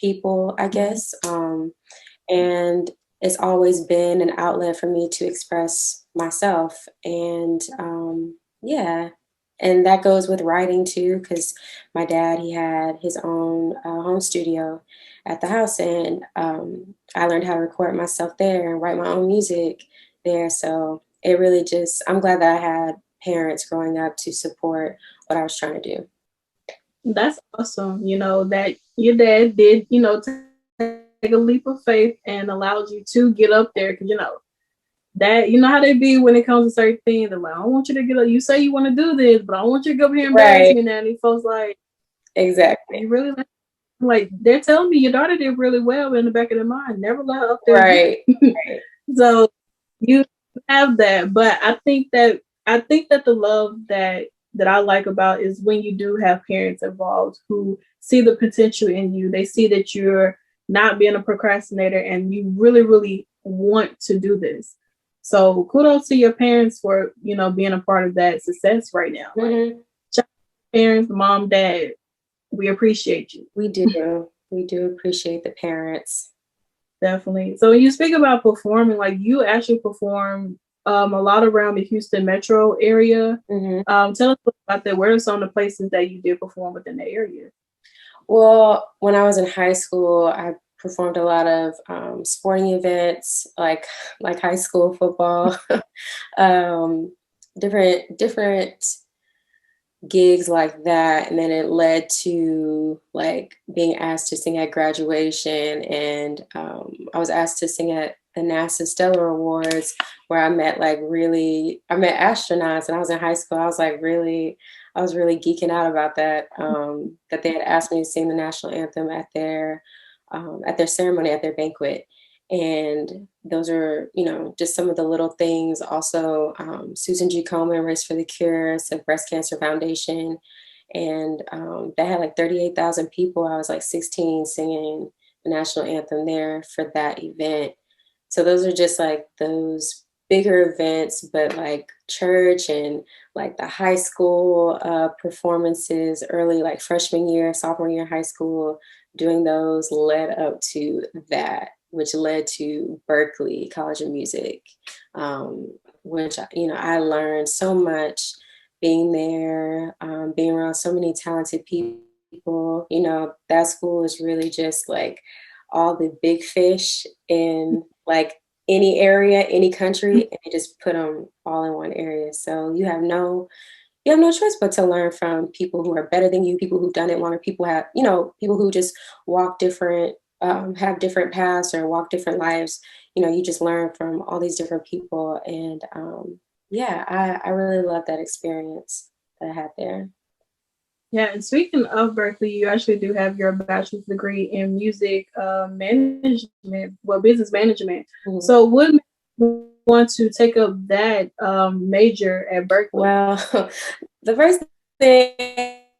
people, I guess. And it's always been an outlet for me to express myself. And yeah, and that goes with writing too, because my dad, he had his own home studio at the house, and I learned how to record myself there and write my own music there. So it really just, I'm glad that I had parents growing up to support what I was trying to do. That's awesome. That your dad did, take a leap of faith and allowed you to get up there. Because, that, how they be when it comes to certain things. They're like, I don't want you to get up. You say you want to do this, but I don't want you to go up here and embarrass Right. me now. And these folks like, Exactly. you really like, they're telling me your daughter did really well in the back of their mind. Never let her up there. Right. Right. So you have that. But I think that the love that I like about is when you do have parents involved who see the potential in you. They see that you're not being a procrastinator and you really, really want to do this. So kudos to your parents for, being a part of that success right now. Mm-hmm. Like, parents, mom, dad, we appreciate you. We do. We do appreciate the parents. Definitely. So when you speak about performing, like you actually perform a lot around the Houston metro area. Mm-hmm. Tell us about that. Where are some of the places that you did perform within the area? Well, when I was in high school, I performed a lot of sporting events, like high school football, different gigs like that. And then it led to like being asked to sing at graduation, and I was asked to sing at the NASA Stellar Awards, where I met astronauts, and I was in high school. I was really geeking out about that, that they had asked me to sing the national anthem at their ceremony, at their banquet. And those are, just some of the little things. Also, Susan G. Komen, Race for the Cure, it's a breast cancer foundation. And they had like 38,000 people. I was like 16 singing the national anthem there for that event. So those are just like those bigger events, but like church and like the high school performances, early like freshman year, sophomore year, high school, doing those led up to that, which led to Berklee College of Music, which, I learned so much being there, being around so many talented people. That school is really just like all the big fish in like any area, any country, and they just put them all in one area. So you have no choice but to learn from people who are better than you, people who've done it longer, people who just walk different, have different paths or walk different lives. You just learn from all these different people. And yeah, I really love that experience that I had there. Yeah, and speaking of Berklee, you actually do have your bachelor's degree in music management, business management. Mm-hmm. So would you want to take up that major at Berklee? Well, the first thing,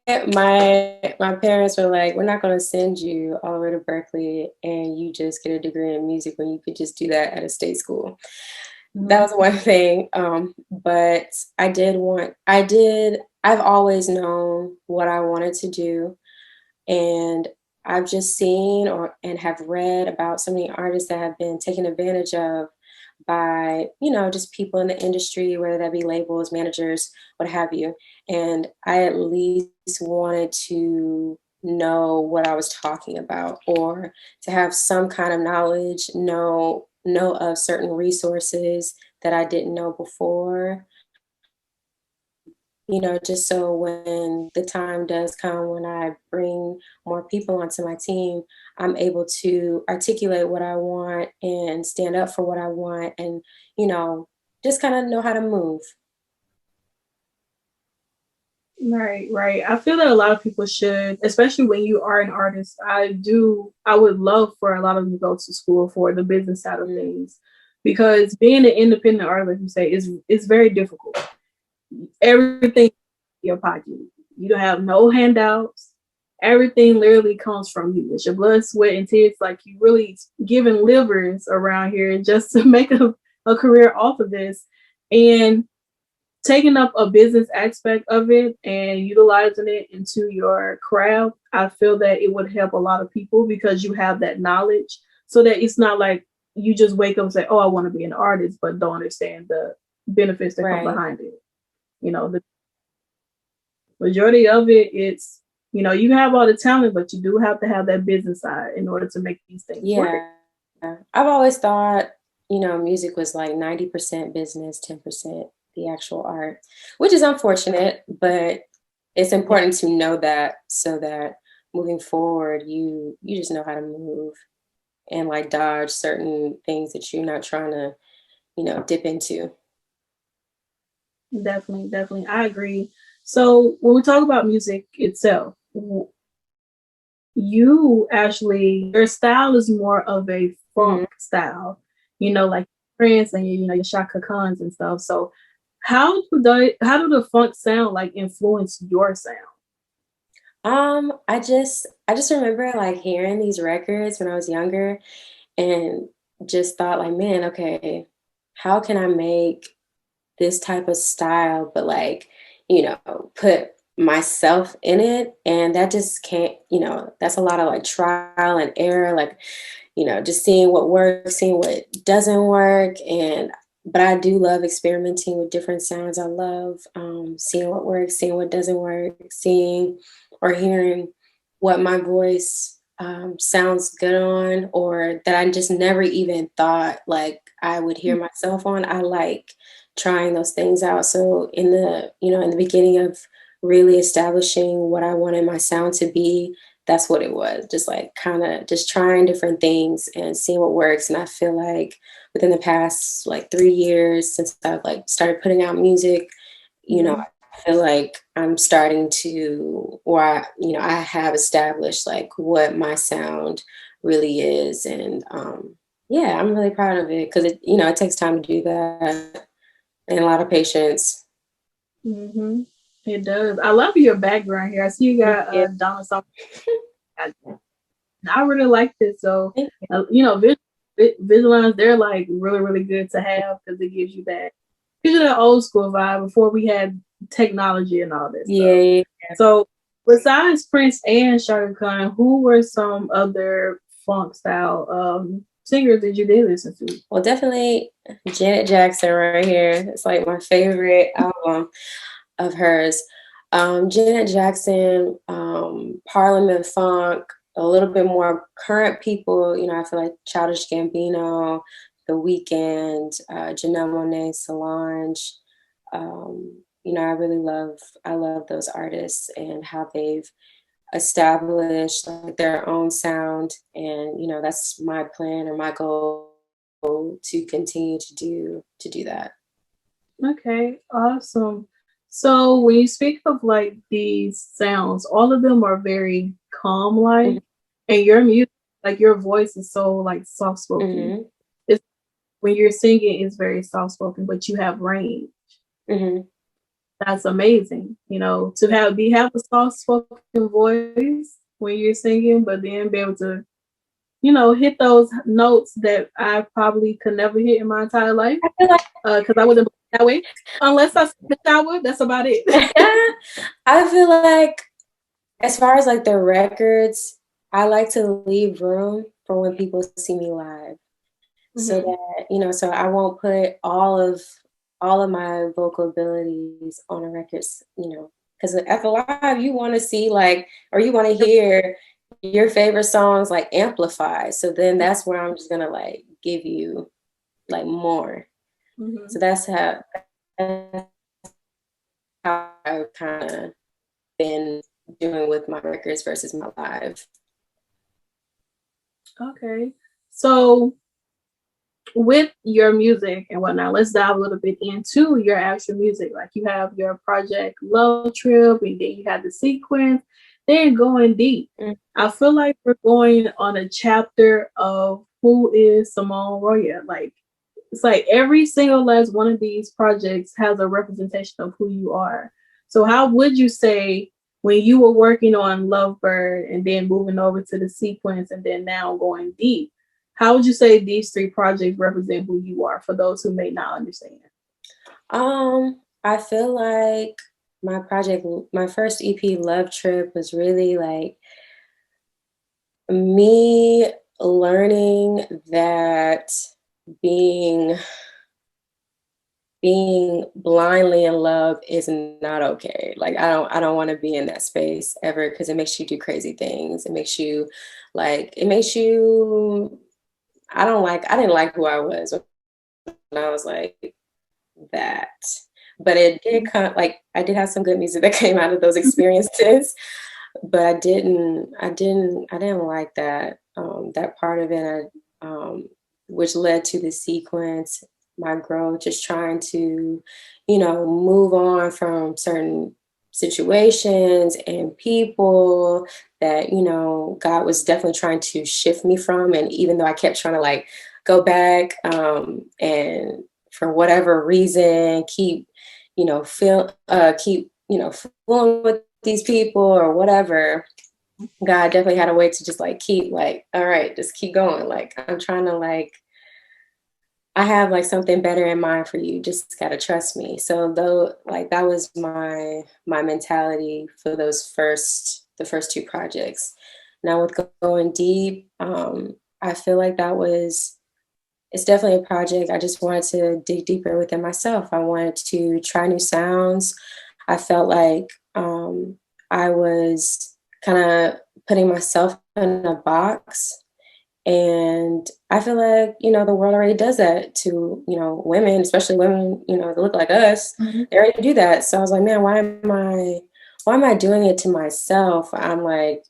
my parents were like, we're not going to send you all the way to Berklee and you just get a degree in music when you could just do that at a state school. Mm-hmm. That was one thing. But I've always known what I wanted to do. And I've just seen and have read about so many artists that have been taken advantage of by, just people in the industry, whether that be labels, managers, what have you. And I at least wanted to know what I was talking about, or to have some kind of knowledge, know of certain resources that I didn't know before. Just so when the time does come, when I bring more people onto my team, I'm able to articulate what I want and stand up for what I want, and, just kind of know how to move. Right. I feel that a lot of people should, especially when you are an artist. I would love for a lot of them to go to school for the business side of things, because being an independent artist, like you say, is very difficult. Everything in your pocket. You don't have no handouts. Everything literally comes from you. It's your blood, sweat, and tears. Like, you really giving livers around here just to make a career off of this. And taking up a business aspect of it and utilizing it into your craft, I feel that it would help a lot of people because you have that knowledge, so that it's not like you just wake up and say, oh, I want to be an artist, but don't understand the benefits that come Right. behind it. You know, the majority of it, it's, you know, you have all the talent, but you do have to have that business side in order to make these things work. Yeah. I've always thought, music was like 90% business, 10% the actual art, which is unfortunate, but it's important to know that so that moving forward, you just know how to move and like dodge certain things that you're not trying to, dip into. Definitely, definitely. I agree. So when we talk about music itself, you actually, your style is more of a Mhm. funk style, you know, like Prince and you know your Shaka Khan's and stuff. So how do the funk sound like influence your sound? I just remember like hearing these records when I was younger and just thought like, man, okay, how can I make this type of style, but like, put myself in it. And that just can't, that's a lot of like trial and error, like, just seeing what works, seeing what doesn't work. But I do love experimenting with different sounds. I love seeing what works, seeing what doesn't work, seeing or hearing what my voice sounds good on, or that I just never even thought like I would hear myself on. I like trying those things out. So in the beginning of really establishing what I wanted my sound to be, that's what it was. Just like kind of just trying different things and seeing what works. And I feel like within the past like 3 years since I've like started putting out music, Mhm. I feel like I'm starting to, or I have established like what my sound really is. And yeah, I'm really proud of it because it takes time to do that and a lot of patience. Mm-hmm. It does. I love your background here. I see you got Yeah, Donna. I really like this. So, thank you. you know, Vigilance, they're like really, really good to have because it gives you that old school vibe before we had technology and all this stuff. Yeah, So, besides Prince and Shaka Khan, who were some other funk style singers that you did listen to? well, definitely Janet Jackson right here. It's like my favorite album of hers. Janet Jackson, Parliament Funk, a little bit more current people. I feel like Childish Gambino, The Weeknd, Janelle Monáe, Solange. I love those artists and how they've established like their own sound, and that's my plan or my goal to continue to do that. Okay, awesome. So when you speak of like these sounds, all of them are very calm like, and your music, like your voice is so like soft spoken. Hmm. It's when you're singing it's very soft spoken, but you have range. Hmm. That's amazing, you know, to have a soft spoken voice when you're singing, but then be able to, you know, hit those notes that I probably could never hit in my entire life. I feel like Because I wasn't born that way. Unless I the shower, that's about it. I feel like as far as like the records, I like to leave room for when people see me live. So Mhm. that, so I won't put all of my vocal abilities on a record, because at the live you want to see like, or you want to hear your favorite songs like amplified. So then that's where I'm just gonna like give you like more. So Mhm. that's how I've kind of been doing with my records versus my live. Okay. So with your music and whatnot, let's dive a little bit into your actual music. Like you have your project Love Trip, and then you have the sequence, then Going Deep. Mm. I feel like we're going on a chapter of who is Symone Royale. Like it's like every single last one of these projects has a representation of who you are. So how would you say when you were working on Lovebird and then moving over to the sequence and then now Going Deep, how would you say these three projects represent who you are for those who may not understand? I feel like my first EP, Love Trip, was really like me learning that being being blindly in love is not okay. Like I don't want to be in that space ever because it makes you do crazy things. It makes you it makes you I didn't like who I was when I was like that. But it did come like I did have some good music that came out of those experiences, but I didn't like that that part of it, which led to the sequence, my growth, just trying to, move on from certain situations and people that, God was definitely trying to shift me from. And even though I kept trying to like go back and for whatever reason, keep, keep, fooling with these people or whatever, God definitely had a way to just like keep like, all right, just keep going. Like I'm trying to I have like something better in mind for you. Just gotta trust me. So though like that was my mentality for the first two projects. Now with Going Deep, I feel like it's definitely a project. I just wanted to dig deeper within myself. I wanted to try new sounds. I felt like I was kind of putting myself in a box. And I feel like, the world already does that to, women, especially women, that look like us. Mhm. They already do that. So I was like, man, why am I doing it to myself? I'm like,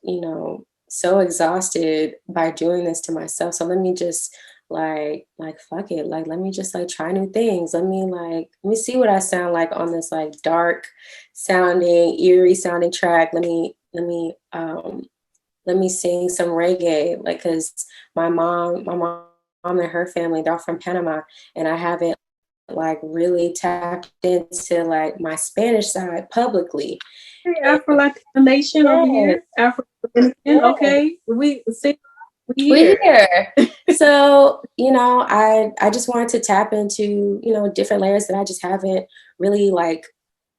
so exhausted by doing this to myself. So let me just fuck it. Like let me just like try new things. Let me see what I sound like on this like dark sounding, eerie sounding track. Let me sing some reggae, like, cause my mom and her family, they're all from Panama, and I haven't like really tapped into like my Spanish side publicly. Hey, Afro Latina Nation over Yes, here. Afro Dominican. yes, Okay. We we're here. here. So, I just wanted to tap into, different layers that I just haven't really like,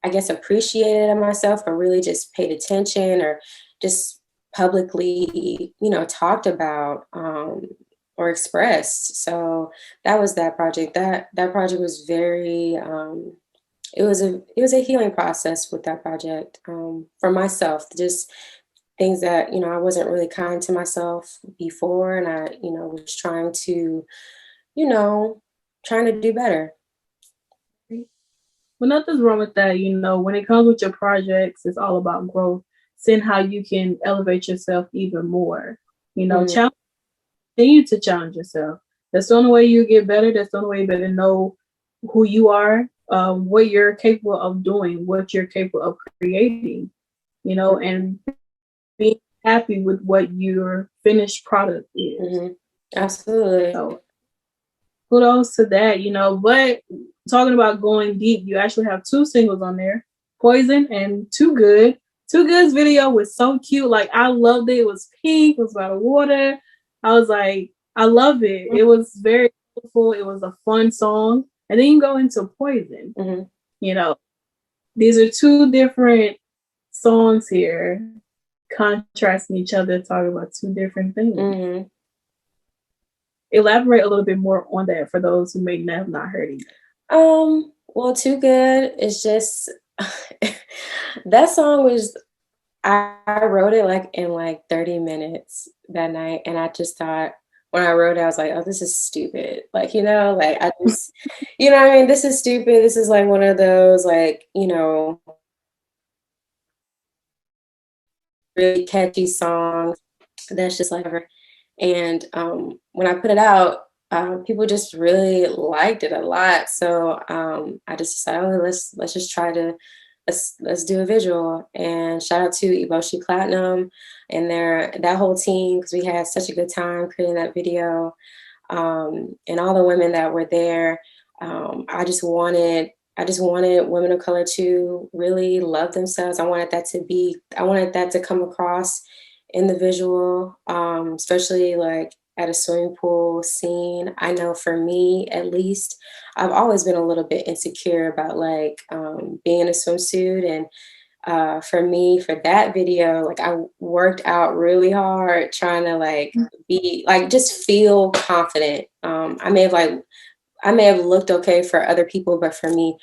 I guess, appreciated in myself or really just paid attention or just publicly, talked about or expressed. So that was that project. That project was very it was a healing process with that project for myself. Just things that I wasn't really kind to myself before, and I was trying to you know trying to do better. Well, nothing's wrong with that. When it comes with your projects, it's all about growth, seeing how you can elevate yourself even more. Mm, Challenge, continue to challenge yourself. That's the only way you get better. That's the only way you better know who you are, what you're capable of doing, what you're capable of creating, and being happy with what your finished product is. mm-hmm. Absolutely. So kudos to that, But talking about Going Deep, you actually have two singles on there, Poison and Too Good. Too Good's video was so cute. Like I loved it. It was pink, it was by the water. I was like, I love it. It was very beautiful. It was a fun song. And then you go into Poison. Mm-hmm. You know, these are two different songs here, contrasting each other, talking about two different things. Mm-hmm. Elaborate a little bit more on that for those who may have not heard it. Well, Too Good is just that song was I wrote it like in like 30 minutes that night, and I just thought when I wrote it, I was like, oh, this is stupid. Like, like I just what I mean? This is stupid. This is like one of those like, really catchy songs that's just like and when I put it out, people just really liked it a lot. So I just decided, oh, let's just try to let's do a visual. And shout out to Eboshi Platinum and that whole team because we had such a good time creating that video. And all the women that were there. I just wanted women of color to really love themselves. I wanted that to come across in the visual, especially like at a swimming pool scene. I know for me, at least, I've always been a little bit insecure about like being in a swimsuit. And for me, for that video, like I worked out really hard trying to like be like just feel confident. I may have looked okay for other people, but for me,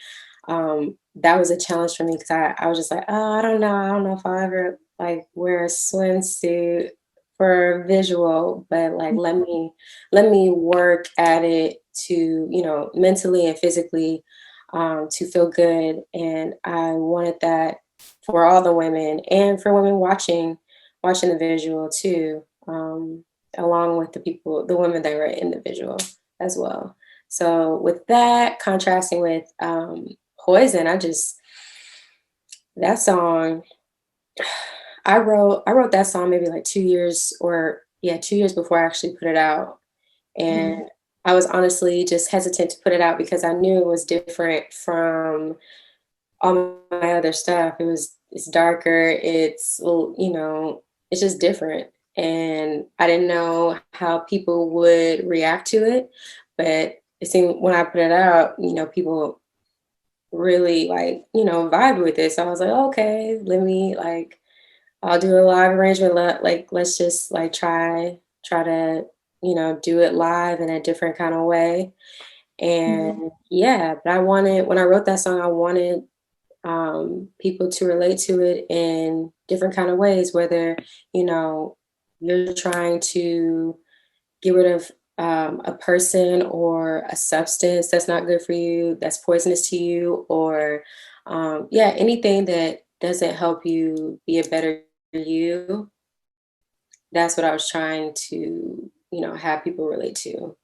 that was a challenge for me because I was just like, oh, I don't know if I'll ever like wear a swimsuit for visual, but like let me work at it to, you know, mentally and physically to feel good. And I wanted that for all the women and for women watching the visual too, along with the women that were in the visual as well. So with that, contrasting with Poison, that song, I wrote that song maybe like 2 years or yeah, 2 years before I actually put it out. And I was honestly just hesitant to put it out because I knew it was different from all my other stuff. It's darker, you know, it's just different. And I didn't know how people would react to it, but it seemed when I put it out, you know, people really like, you know, vibed with it. So I was like, okay, I'll do a live arrangement. Like, let's just like try to, you know, do it live in a different kind of way. And yeah, but when I wrote that song, I wanted people to relate to it in different kind of ways, whether, you know, you're trying to get rid of a person or a substance that's not good for you, that's poisonous to you, or yeah, anything that doesn't help you be a better you. That's what I was trying to, you know, have people relate to.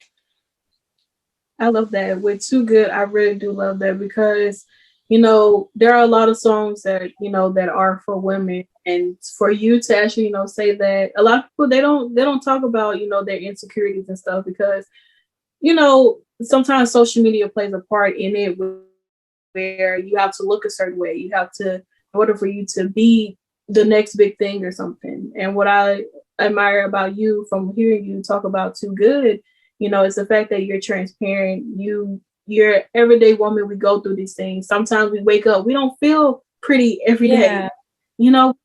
I love that. With Too Good, I really do love that because, you know, there are a lot of songs that, you know, that are for women. And for you to actually, you know, say that, a lot of people they don't talk about, you know, their insecurities and stuff because, you know, sometimes social media plays a part in it where you have to look a certain way. You have to, in order for you to be the next big thing or something. And what I admire about you from hearing you talk about Too Good, you know, it's the fact that you're transparent. You're everyday woman. We go through these things. Sometimes we wake up, we don't feel pretty every day. Yeah. You know,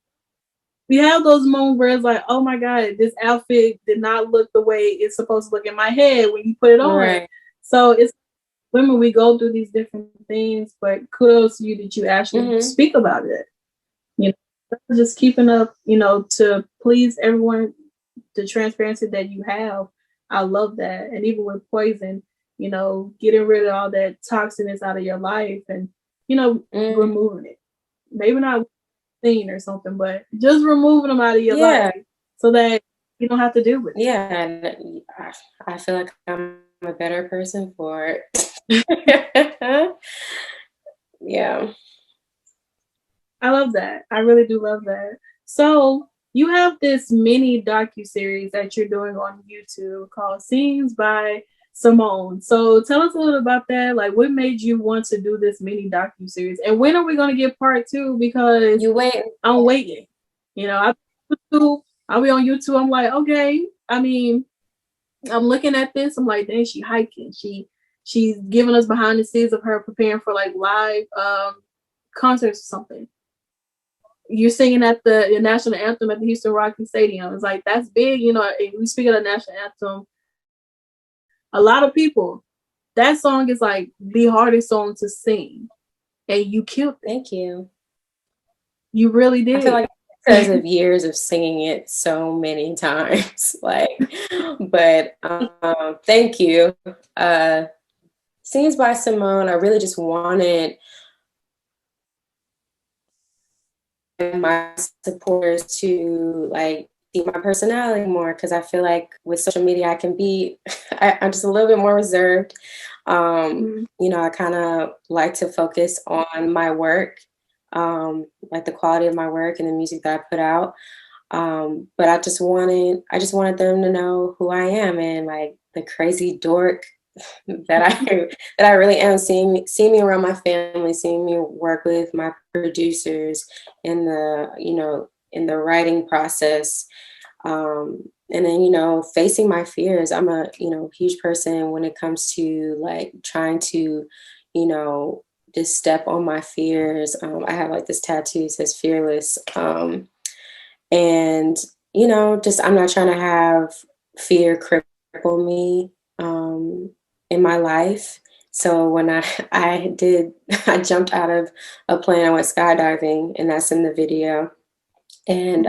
we have those moments where it's like, oh my God, this outfit did not look the way it's supposed to look in my head when you put it on. Right. So it's women, we go through these different things, but kudos to you that you actually speak about it. You know, just keeping up, you know, to please everyone, the transparency that you have. I love that. And even with Poison, you know, getting rid of all that toxicness out of your life and, you know, removing it. Maybe not thing or something, but just removing them out of your life so that you don't have to deal with it. Yeah, and I feel like I'm a better person for it. Yeah. I love that. I really do love that. So you have this mini docu-series that you're doing on YouTube called Scenes by Symone. So tell us a little about that. Like, what made you want to do this mini docu-series? And when are we going to get part 2? Because I'm waiting. You know, I'll be on YouTube. I'm like, okay. I mean, I'm looking at this. I'm like, dang, she hiking. She's giving us behind the scenes of her preparing for like live concerts or something. You're singing at the national anthem at the Houston Rocky Stadium. It's like, that's big, you know. If we speak of the national anthem, a lot of people, that song is like the hardest song to sing, and you killed it. Thank you. You really did. I feel like because of years of singing it so many times, like, but thank you. Scenes by Symone, I really just wanted my supporters to like see my personality more, because I feel like with social media I can be I'm just a little bit more reserved. You know, I kind of like to focus on my work, like the quality of my work and the music that I put out. But I just wanted them to know who I am and like the crazy dork that I really am. Seeing me around my family, seeing me work with my producers in the, you know, in the writing process, And then, you know, facing my fears. I'm a, you know, huge person when it comes to like trying to, you know, just step on my fears. I have like this tattoo that says fearless. And, you know, just I'm not trying to have fear cripple me in my life. So when I did, I jumped out of a plane, I went skydiving, and that's in the video. And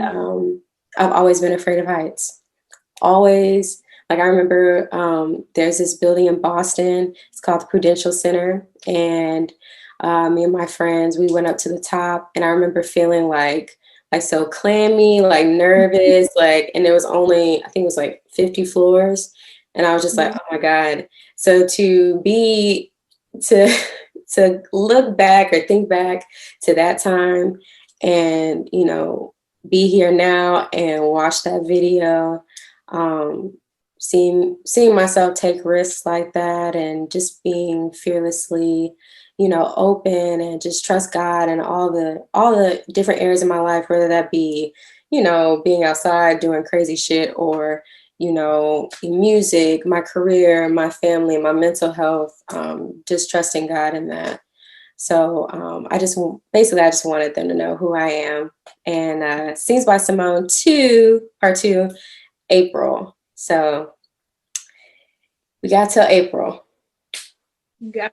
I've always been afraid of heights. Always. Like I remember there's this building in Boston. It's called the Prudential Center. And me and my friends, we went up to the top, and I remember feeling like so clammy, like nervous, like, and there was only, I think it was like 50 floors. And I was just like, oh my God. So to to look back or think back to that time and, you know, be here now and watch that video, seeing myself take risks like that and just being fearlessly, you know, open and just trust God and all the different areas of my life, whether that be, you know, being outside doing crazy shit or, you know, music, my career, my family, my mental health, just trusting God in that. So I just wanted them to know who I am. And Scenes by Symone 2, part 2, April. So we got till April. Yeah.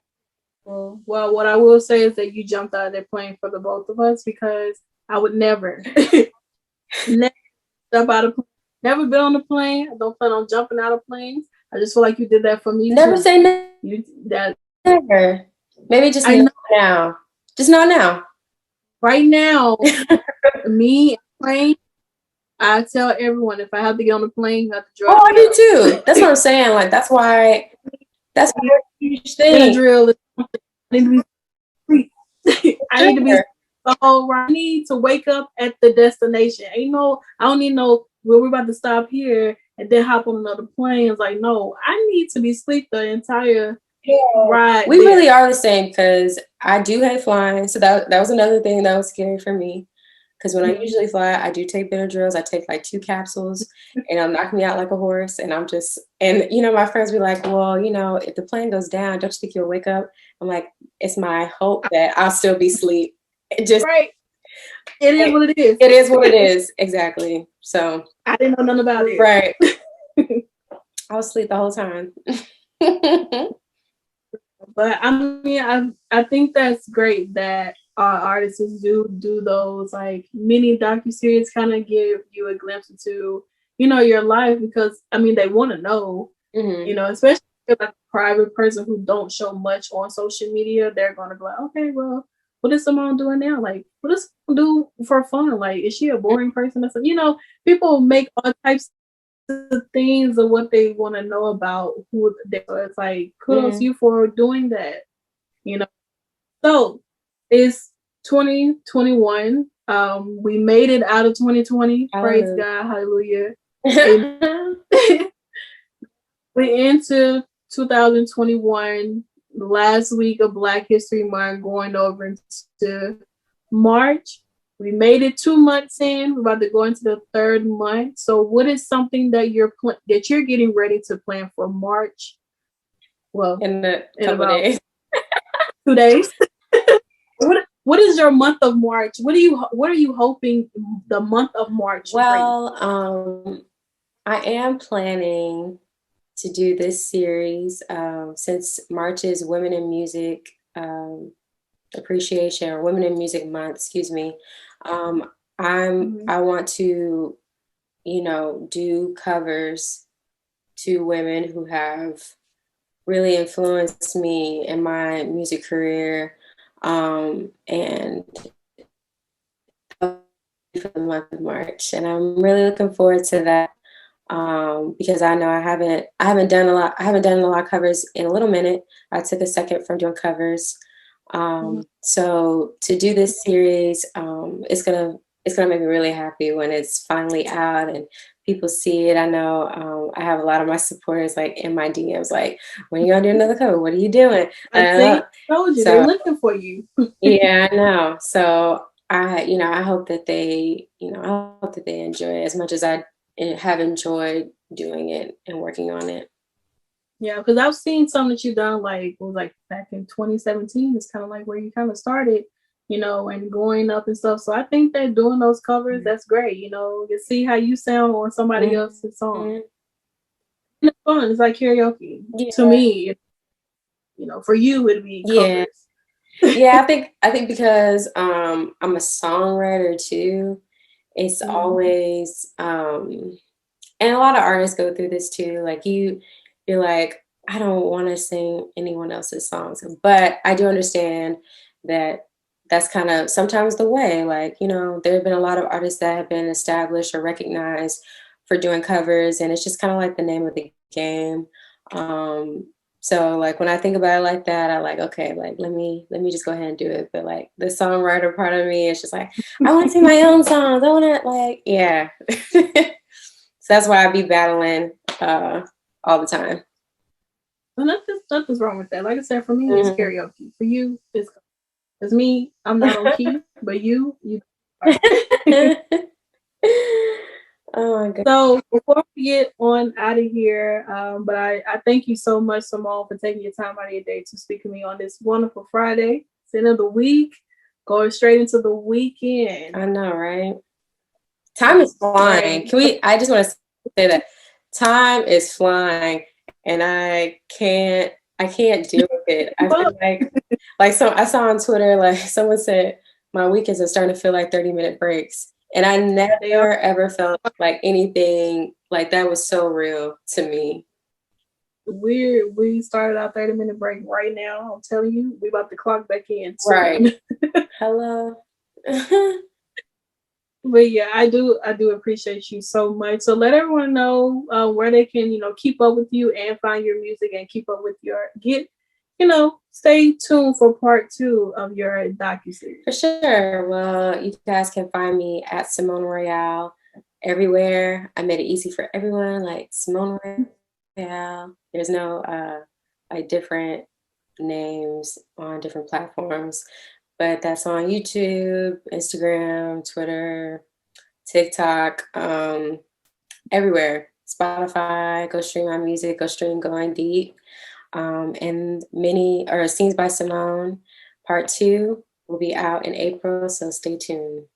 Well, what I will say is that you jumped out of that plane for the both of us, because I would never, never jump out of plane. Never been on a plane. I don't plan on jumping out of planes. I just feel like you did that for me. Never too. say never. Never. Maybe just now. Just not now. Right now, me plane. I tell everyone, if I have to get on a plane, you have to drive. Oh, I do too. That's what I'm saying. Like that's why a huge thing. Drill. I need to be. I need to be. So I need to wake up at the destination. I don't need no. Well, we're about to stop here and then hop on another plane. It's like, no, I need to be asleep the entire ride. We really are the same, because I do hate flying. So that was another thing that was scary for me. Because when I usually fly, I do take Benadryls. I take like 2 capsules, and it'll knock me out like a horse. And you know, my friends be like, well, you know, if the plane goes down, don't you think you'll wake up? I'm like, it's my hope that I'll still be asleep. Right. It is what it is. It is what it is. Exactly. So I didn't know nothing about it. Right. I was asleep the whole time. But I mean, I think that's great that artists do those like mini docuseries, kind of give you a glimpse into, you know, your life, because I mean they want to know, you know, especially if like a private person who don't show much on social media, they're gonna be like, okay, well, what is Symone doing now? Like, what does Symone do for fun? Like, is she a boring person? That's, you know, people make all types of things of what they want to know about who they are. It's like, kudos you for doing that, you know. So it's 2021. We made it out of 2020. Praise God, hallelujah. We into 2021, last week of Black History Month, going over into March. We made it 2 months in. We're about to go into the 3rd month. So what is something that you're getting ready to plan for March? Well, in couple days. 2 days. What is your month of March? What are you hoping the month of March? Well, I am planning to do this series since March is Women in Music Appreciation, or Women in Music Month, excuse me. I want to, you know, do covers to women who have really influenced me in my music career, and for the month of March. And I'm really looking forward to that, because I know I haven't done a lot of covers in a little minute. I took a second from doing covers. So to do this series, it's gonna make me really happy when it's finally out and people see it. I know I have a lot of my supporters like in my DMs, like, when are you gonna do another cover? What are you doing? I told you, they're looking for you. Yeah, I know. So I hope that they enjoy it as much as I have enjoyed doing it and working on it. Yeah, because I've seen some that you've done, like, it was like back in 2017. It's kind of like where you kind of started, and going up and stuff. So I think that doing those covers, that's great. You see how you sound on somebody else's song. Mhm. And it's fun. It's like karaoke. Yeah. To me, for you, it'd be Yeah. covers. Yeah, I think because I'm a songwriter too, it's always and a lot of artists go through this too. Like you're like, I don't want to sing anyone else's songs, but I do understand that that's kind of sometimes the way. Like, there have been a lot of artists that have been established or recognized for doing covers, and it's just kind of like the name of the game. Um, so like when I think about it like that, I like, okay, like let me just go ahead and do it. But like the songwriter part of me is just like, I want to sing my own songs. I want to like, yeah. So that's why I be battling all the time. Well, nothing's wrong with that. Like I said, for me, it's karaoke. For you, it's me. I'm not on key, but you. Oh my god. So before we get on out of here, but I thank you so much, Symone, for taking your time out of your day to speak to me on this wonderful Friday. It's the end of the week, going straight into the weekend. I know, right? Time is flying. I just want to say that time is flying, and I can't deal with it. I feel like I saw on Twitter, like someone said my weekends are starting to feel like 30-minute breaks. And I never ever felt like anything like that was so real to me. We started our 30-minute break right now. I'm telling you, we about to clock back in soon. Right. Hello. But yeah, I do appreciate you so much. So let everyone know where they can, keep up with you and find your music and keep up with stay tuned for part 2 of your docuseries. For sure. Well, you guys can find me at Symone Royale everywhere. I made it easy for everyone, like Symone Royale. There's no like different names on different platforms, but that's on YouTube, Instagram, Twitter, TikTok, everywhere. Spotify, go stream my music, go stream Goin Deep. And Scenes by Symone Part 2 will be out in April, so stay tuned.